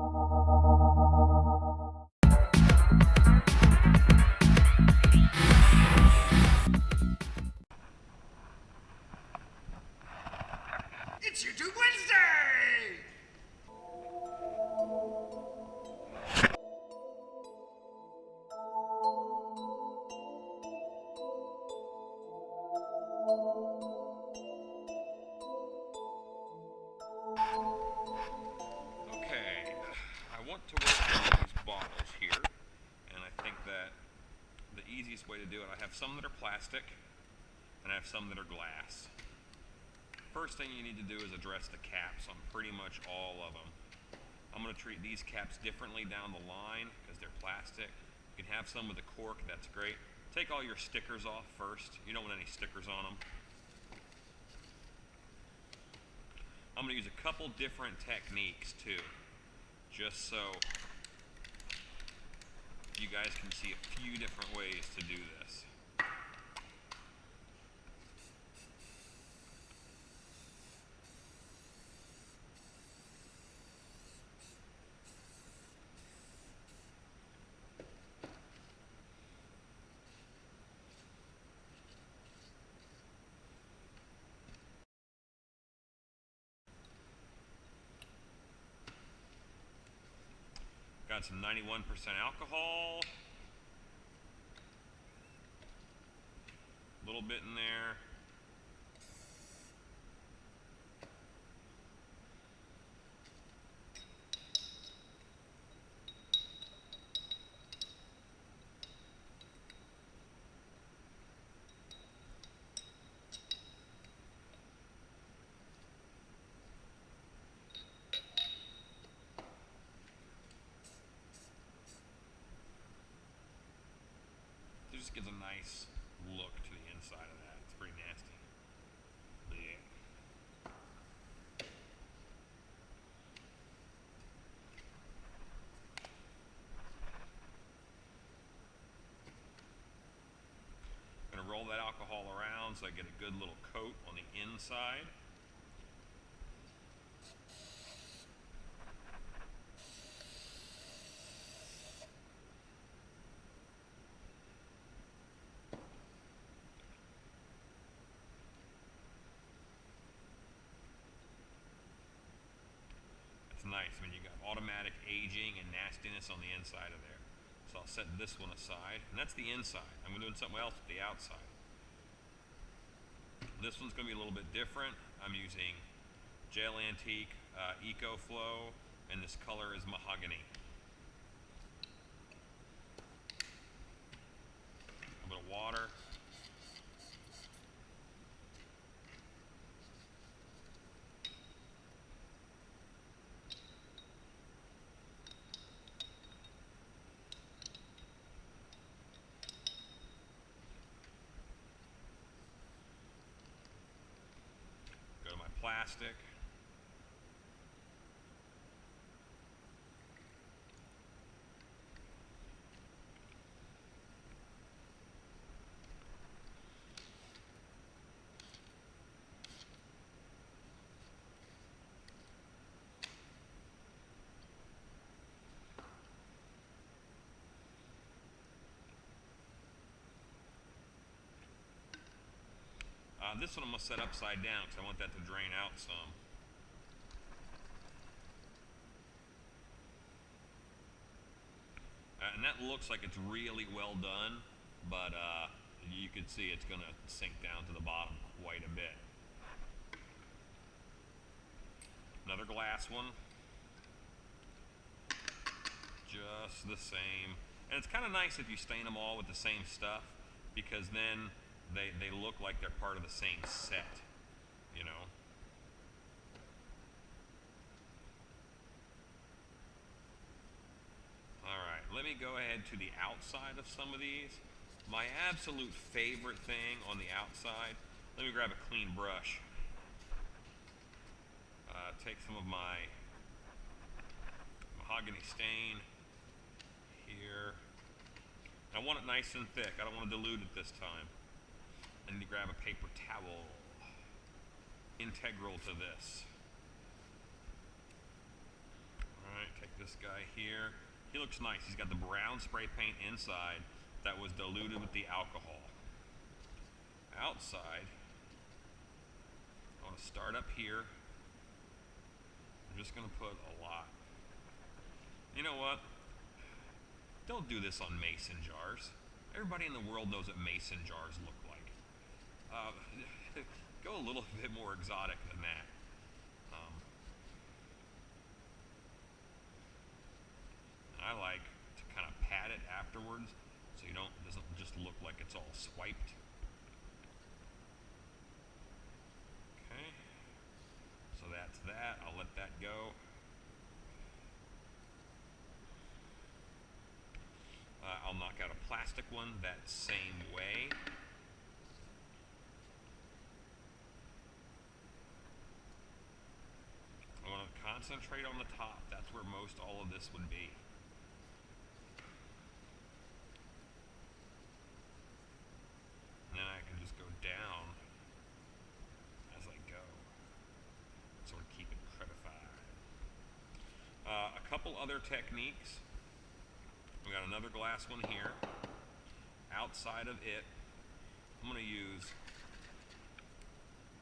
It's YouTube Wednesday! Okay, I want to work on these bottles here, and I think that the easiest way to do it, I have some that are plastic, and I have some that are glass. First thing you need to do is address the caps on pretty much all of them. I'm going to treat these caps differently down the line because they're plastic. You can have some with a cork, that's great. Take all your stickers off first. You don't want any stickers on them. I'm going to use a couple different techniques too, just so you guys can see a few different ways to do this. Got some 91% alcohol. A little bit in there. It just gives a nice look to the inside of that. It's pretty nasty. Yeah. I'm going to roll that alcohol around so I get a good little coat on the inside. Nice when you got automatic aging and nastiness on the inside of there. So I'll set this one aside, and that's the inside. I'm doing something else with the outside. This one's going to be a little bit different. I'm using Gel Antique Eco Flow, and this color is mahogany. A bit of water. Plastic. This one I'm going to set upside down because I want that to drain out some. And that looks like it's really well done, but you can see it's going to sink down to the bottom quite a bit. Another glass one. Just the same. And it's kind of nice if you stain them all with the same stuff, because then they look like they're part of the same set, you know. Alright, let me go ahead to the outside of some of these. My absolute favorite thing on the outside, let me grab a clean brush. Take some of my mahogany stain here. I want it nice and thick. I don't want to dilute it this time. And you grab a paper towel. Integral to this. Alright, take this this guy here. He looks nice. He's got the brown spray paint inside that was diluted with the alcohol. Outside, I want to start up here. I'm just going to put a lot. You know what? Don't do this on mason jars. Everybody in the world knows what mason jars look like. Go a little bit more exotic than that. I like to kind of pat it afterwards so it doesn't just look like it's all swiped. Okay, so that's that. I'll let that go. I'll knock out a plastic one that same way. I want to concentrate on the top. That's where most all of this would be. And then I can just go down as I go. Sort of keep it credified. A couple other techniques. We got another glass one here. Outside of it, I'm going to use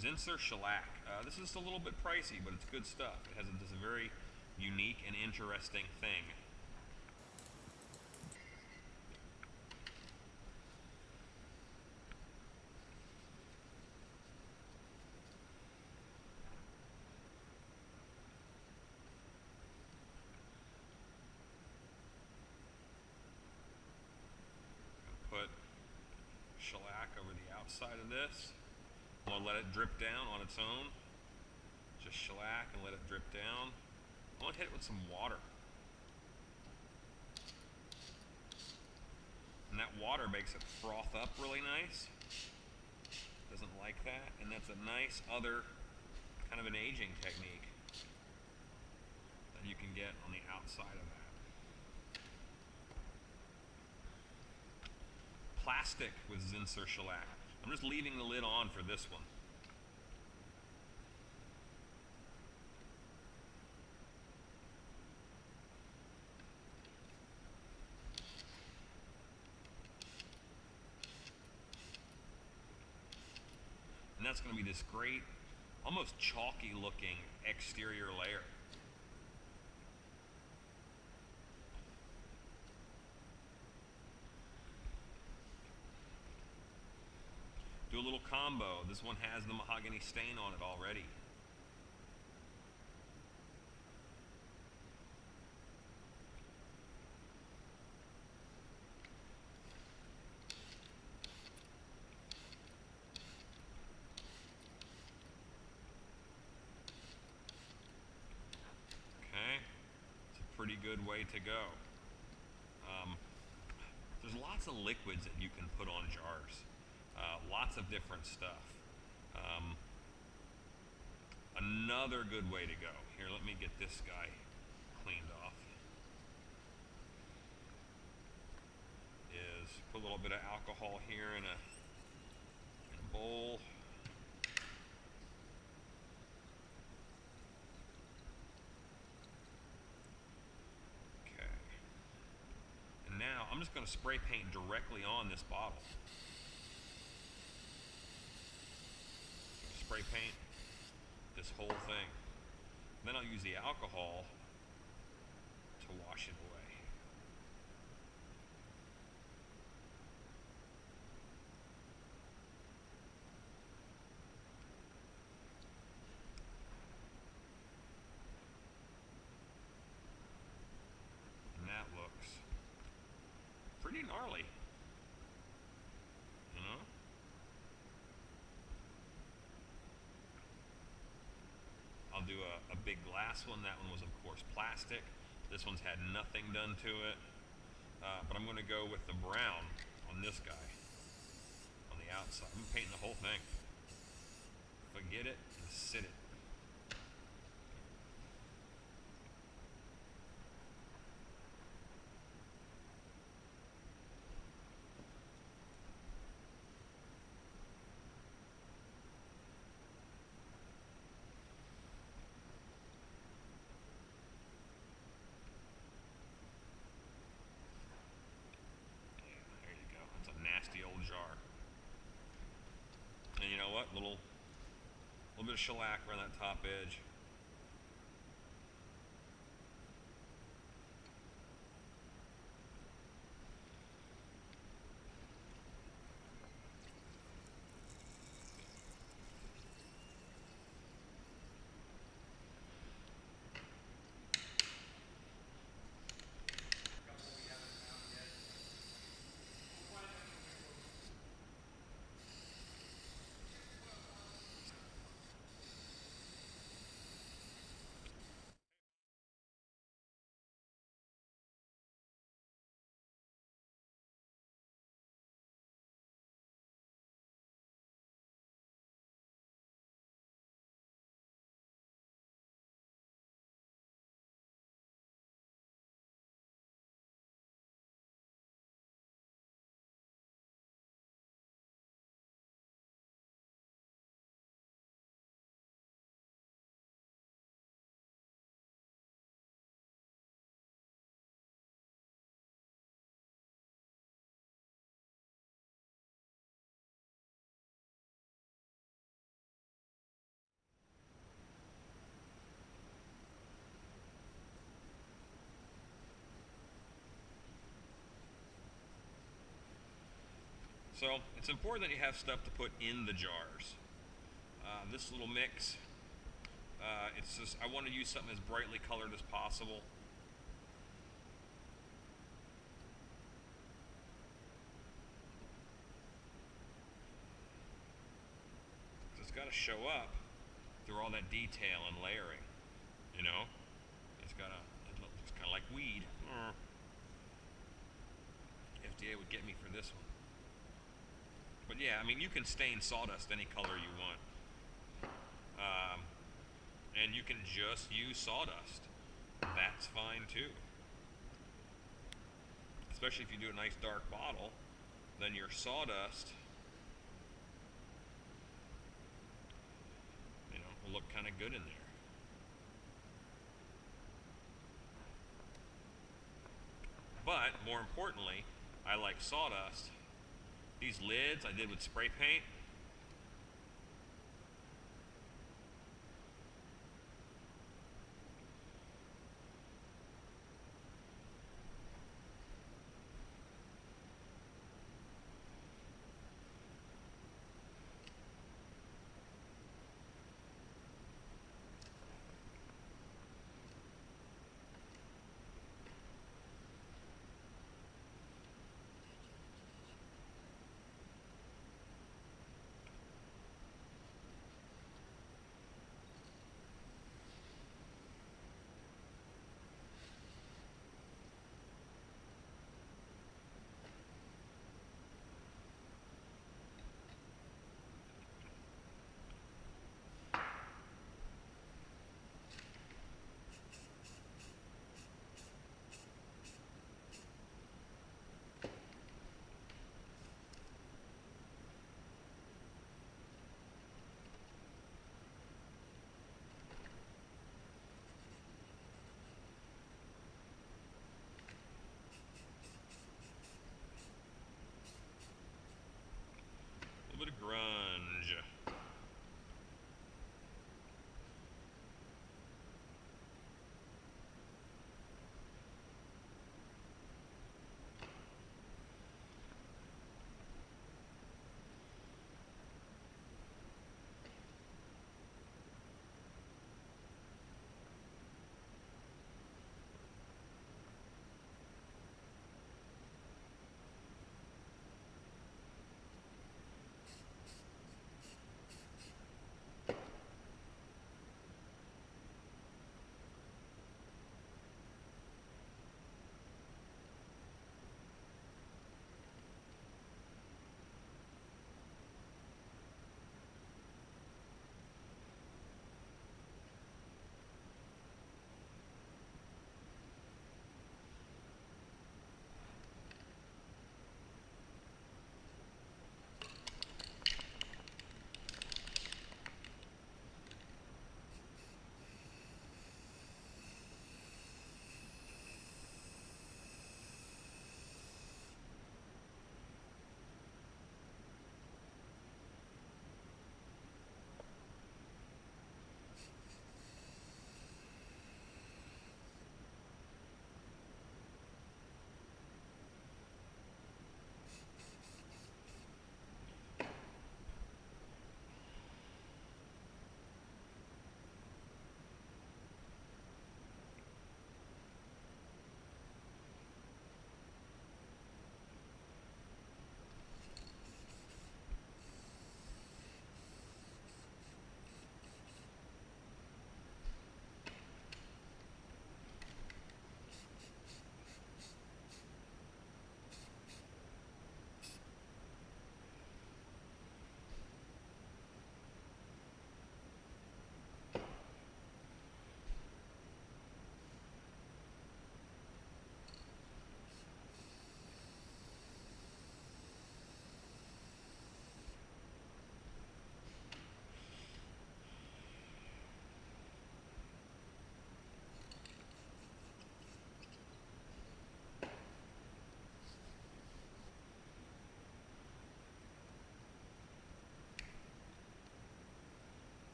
Zinsser shellac. This is a little bit pricey, but it's good stuff. It has a very unique and interesting thing. Put shellac over the outside of this. I'm going to let it drip down on its own. Just shellac and let it drip down. I'm going to hit it with some water. And that water makes it froth up really nice. Doesn't like that. And that's a nice other kind of an aging technique that you can get on the outside of that. Plastic with Zinsser shellac. I'm just leaving the lid on for this one. And that's going to be this great, almost chalky looking exterior layer. Do a little combo. This one has the mahogany stain on it already. Okay, it's a pretty good way to go. There's lots of liquids that you can put on jars. Lots of different stuff. Another good way to go. Here, let me get this guy cleaned off. Is put a little bit of alcohol here in a bowl. Okay. And now I'm just going to spray paint directly on this bottle. Spray paint this whole thing. Then I'll use the alcohol to wash it away. And that looks pretty gnarly. You know? I'll do a big glass one. That one was, of course, plastic. This one's had nothing done to it. But I'm going to go with the brown on this guy on the outside. I'm painting the whole thing. Forget it and sit it. little bit of shellac around that top edge. So it's important that you have stuff to put in the jars. This little mix, it's just, I want to use something as brightly colored as possible. It's got to show up through all that detail and layering, you know? It looks kind of like weed. FDA would get me for this one. But yeah, I mean, you can stain sawdust any color you want. And you can just use sawdust. That's fine too. Especially if you do a nice dark bottle, then your sawdust, will look kind of good in there. But more importantly, I like sawdust. These lids I did with spray paint.